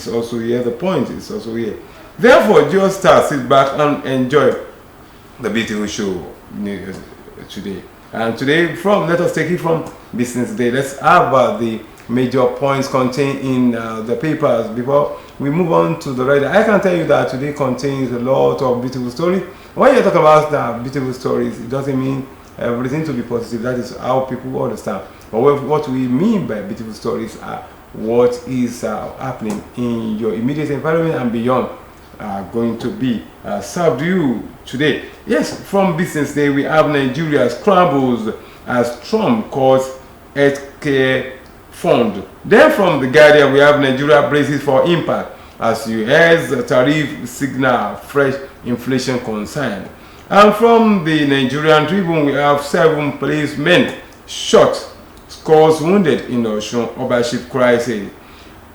is also here. The point is also here. Therefore, just sit back and enjoy the beautiful show today. And today, let us take it from Business Day. Let's have the major points contained in the papers before we move on to the writer. I can tell you that today contains a lot of beautiful stories. When you talk about beautiful stories, it doesn't mean everything to be positive. That is how people understand. But what we mean by beautiful stories are what is happening in your immediate environment and beyond going to be served you today. Yes, from Business Day, we have Nigeria scrambles as Trump calls healthcare fund. Then from The Guardian, we have Nigeria braces for impact as US tariff signal fresh inflation concern. And from the Nigerian Tribune, we have 7 policemen shot, scores wounded in Osun overship crisis.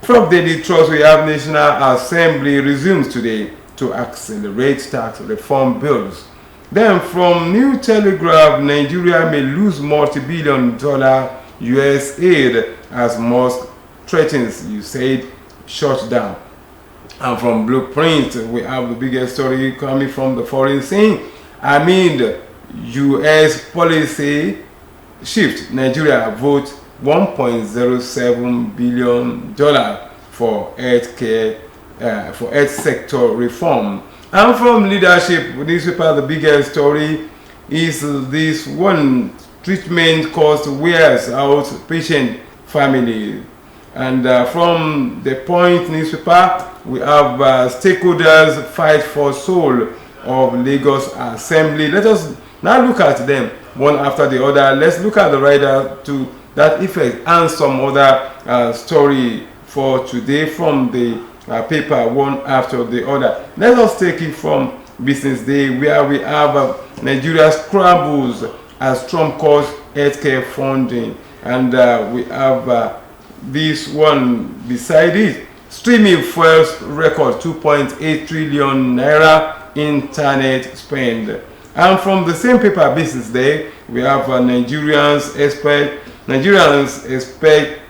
From Daily Trust, we have National Assembly resumes today to accelerate tax reform bills. Then from New Telegraph, Nigeria may lose multi-billion-dollar US aid as Musk threatens USAID shut down. And from Blueprint, we have the biggest story coming from the foreign scene. Amid US policy shift, Nigeria votes $1.07 billion for healthcare, for health sector reform. And from Leadership newspaper, the biggest story is this one: treatment cost wears out patient family. And from the Point newspaper, we have stakeholders fight for soul of Lagos Assembly. Let us now look at them one after the other. Let's look at the rider to that effect and some other story for today from the paper one after the other. Let us take it from Business Day, where we have Nigeria scrambles as Trump calls healthcare funding. And we have this one beside it: streaming first record 2.8 trillion naira internet spend. And from the same paper, Business Day, we have Nigerians expect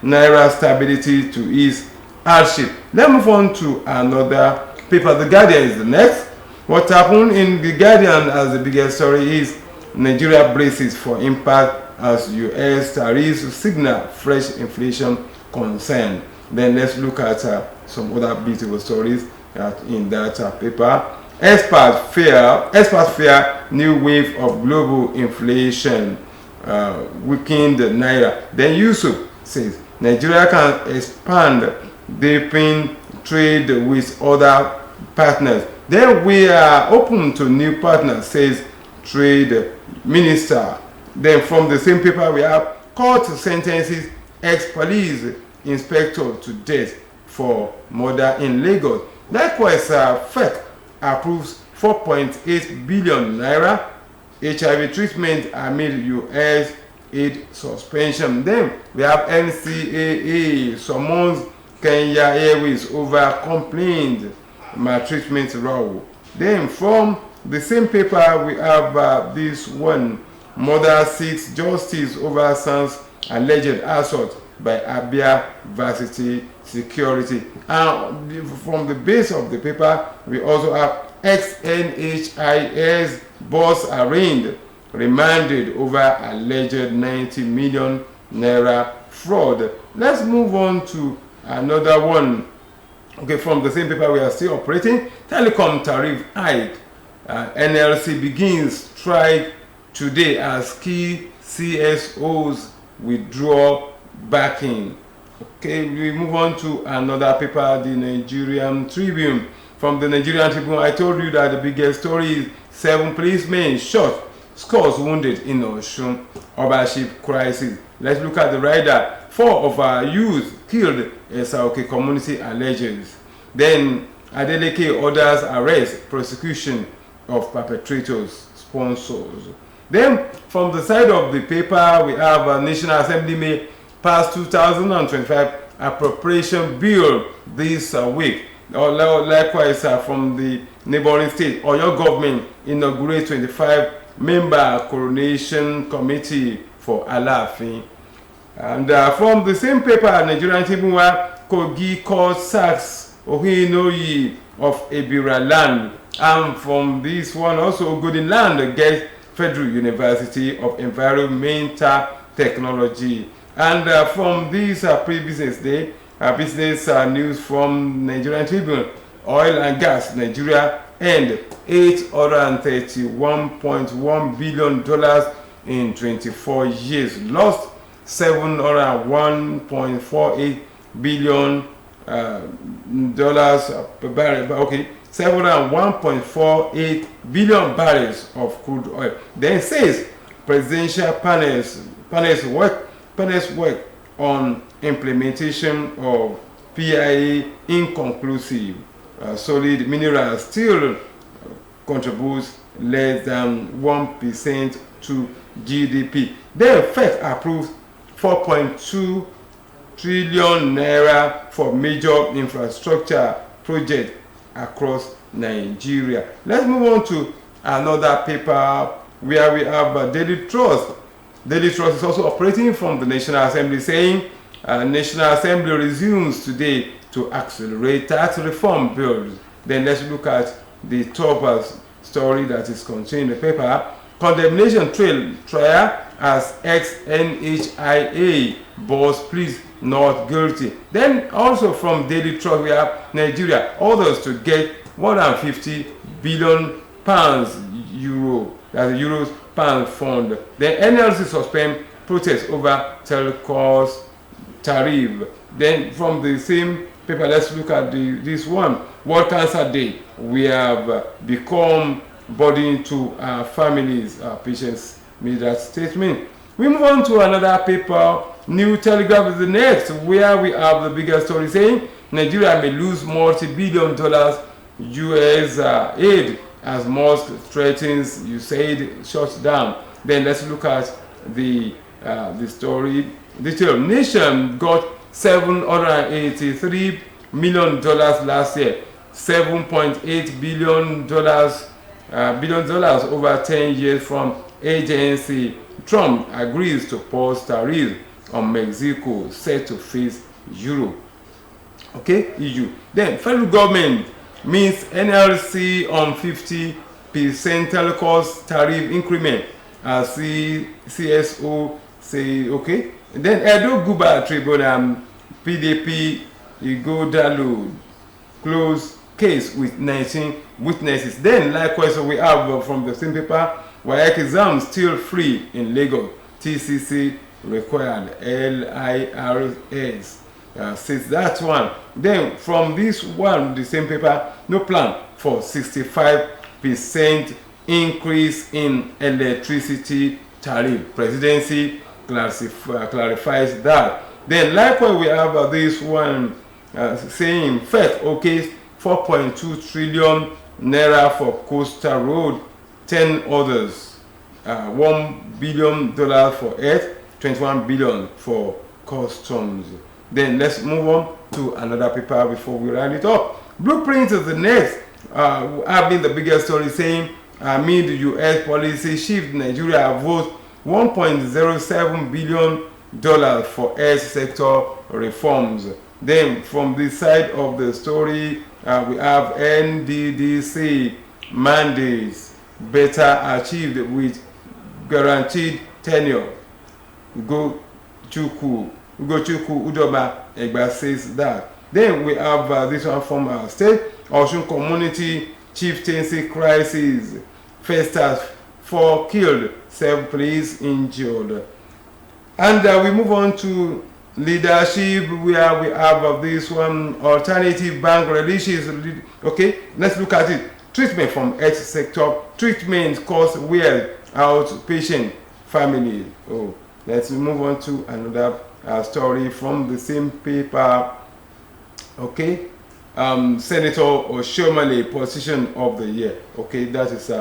naira stability to ease hardship. Let's move on to another paper. The Guardian is the next. What happened in The Guardian as the biggest story is Nigeria braces for impact as US tariffs signal fresh inflation concern. Then let's look at some other beautiful stories in that paper. Experts fear new wave of global inflation weakened naira. Then Yusuf says Nigeria can expand deepen trade with other partners. Then we are open to new partners, says Trade Minister. Then from the same paper, we have court sentences ex-police inspector to death for murder in Lagos. Likewise, FEC approves 4.8 billion naira HIV treatment amid US aid suspension. Then we have NCAA summons Kenya Airways over complained maltreatment row. Then from the same paper, we have this one: mother seeks justice over son's alleged assault by Abia Varsity Security. And from the base of the paper, we also have ex-NHIS boss arraigned, remanded over alleged 90 million naira fraud. Let's move on to another one. Okay, from the same paper, we are still operating. Telecom tariff hike. NLC begins strike today as key CSOs withdraw backing. Okay, we move on to another paper, the Nigerian Tribune. From the Nigerian Tribune, I told you that the biggest story is 7 policemen shot, scores wounded in Osun overship crisis. Let's look at the rider. 4 of our youth killed in Saoke community alleges. Then Adeleke orders arrest, prosecution of perpetrators, sponsors. Then from the side of the paper, we have a National Assembly may pass 2025 appropriation bill this week. Likewise, from the neighboring state, Oyo government inaugurates 25-member coronation committee for Alaafin. And from the same paper, Nigerian Tribune, Kogi court sacks Ohinoyi of Ebira land. And from this one also Godinland gets Federal University of Environmental Technology. And from this pre-business day, business news from Nigerian Tribune, oil and gas, Nigeria earned $831.1 billion in 24 years, lost $701.48 billion per barrel. Okay, 701.48 billion barrels of crude oil. Then it says presidential panels work on implementation of PIA inconclusive. Solid minerals still contributes less than 1% to GDP. Then FED approved 4.2 trillion naira for major infrastructure projects across Nigeria. Let's move on to another paper where we have Daily Trust. Daily Trust is also operating from the National Assembly, saying National Assembly resumes today to accelerate tax reform bills. Then let's look at the top story that is contained in the paper. Condemnation trial as ex-NHIA boss pleads not guilty. Then also from Daily Trust we have Nigeria orders to get more than 50 billion pounds euro, that's a euros pound fund. Then NLC suspend protest over telecom tariff. Then from the same paper, let's look at this one. World Cancer Day. We have become burden to our families. Our patients made that statement. We move on to another paper. New Telegraph is the next, where we have the biggest story saying Nigeria may lose multi-billion dollars US aid as Musk threatens USAID shuts down. Then let's look at the story detail. Nation got $783 million last year, $7.8 billion over 10 years from agency. Trump agrees to pause tariffs on Mexico, set to face Europe. Okay, EU. Then federal government means NLC on 50% telecom tariff increment. CSO say okay. Then Edo Guba Tribunal PDP Igodalo close case with 19 witnesses. Then likewise we have from the same paper, WAEC exam still free in Lagos. TCC required. LIRS says that one. Then from this one, the same paper, no plan for 65% increase in electricity tariff. Presidency clarifies that. Then likewise we have this one saying FED okay 4.2 trillion naira for coastal road, 10 others, $1 billion for earth, 21 billion for customs. Then let's move on to another paper before we round it up. Blueprint is the next, having the biggest story saying amid the US policy shift, Nigeria votes $1.07 billion for earth sector reforms. Then from this side of the story, we have NDDC mandates better achieved with guaranteed tenure. Ugochukwu Udoba Egba says that. Then we have this one from our state. Osun community chieftaincy crisis. First as 4 killed, 7 police injured. And we move on to leadership, where we have this one, alternative bank releases. Okay, let's look at it. Treatment from health sector. Treatment cost where outpatient family. Oh, let's move on to another story from the same paper. Okay, Senator Oshomale position of the year. Okay, that is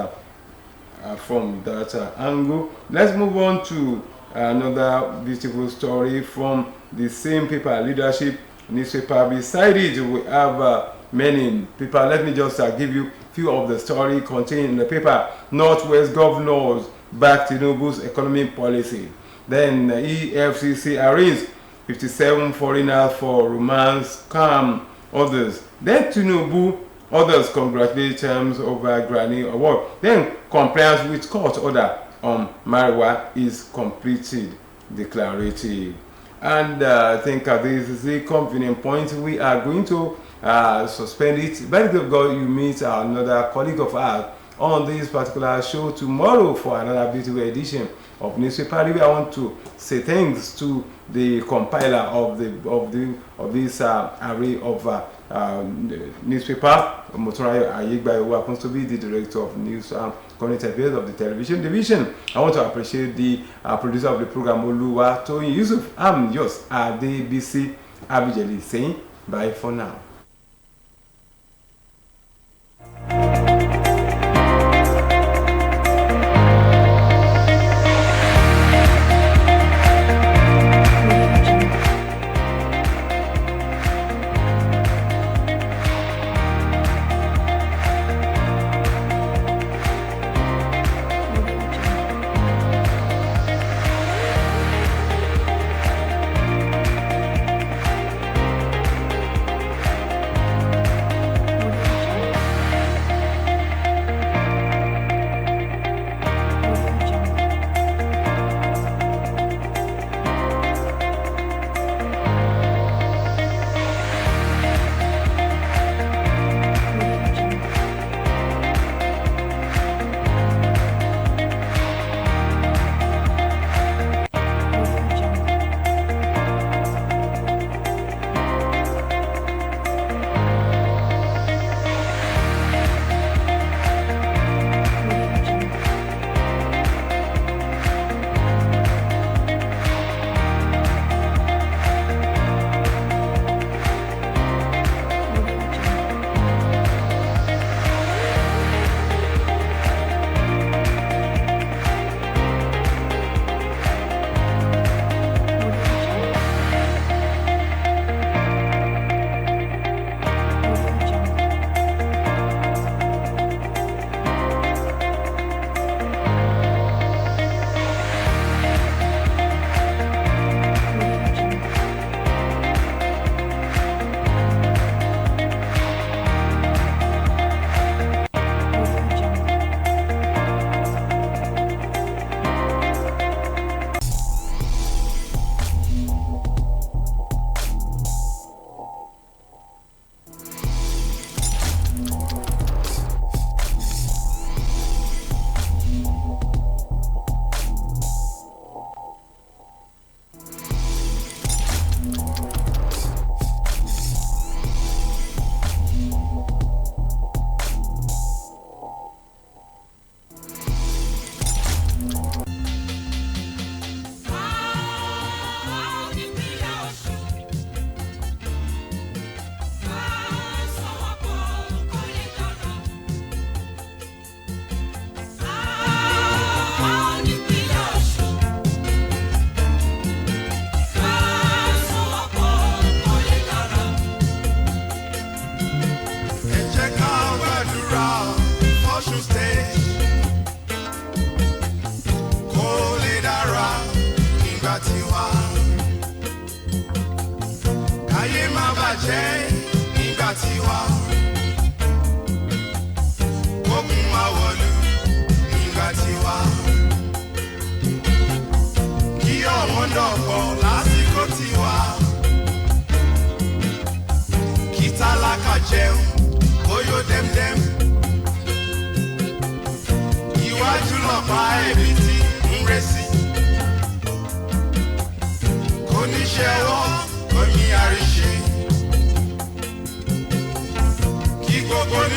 from that angle. Let's move on to another beautiful story from the same paper, leadership newspaper. Beside it, we have many people. Let me just give you a few of the story contained in the paper. Northwest governors back Tinubu's economic policy. Then EFCC arrests 57 foreigners for romance scam. others. Then Tinubu, others congratulate terms over Granny Award. Then compliance with court order on marijuana is completed, declarative. And I think this is a convenient point. We are going to suspend it. By the grace of God, you meet another colleague of ours on this particular show tomorrow for another beautiful edition of Newspaper Review. I want to say thanks to the compiler of this array of newspaper, Motorayo Ayegba, who happens to be the director of news community affairs of the television division. I want to appreciate the producer of the program, Oluwa Toyin Yusuf. I'm yours, Adebisi Abijeli, saying bye for now.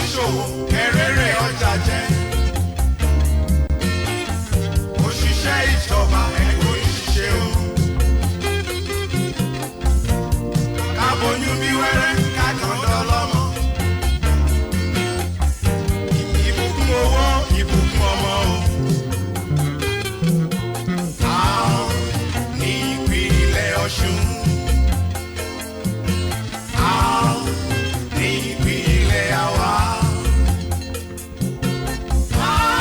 Show.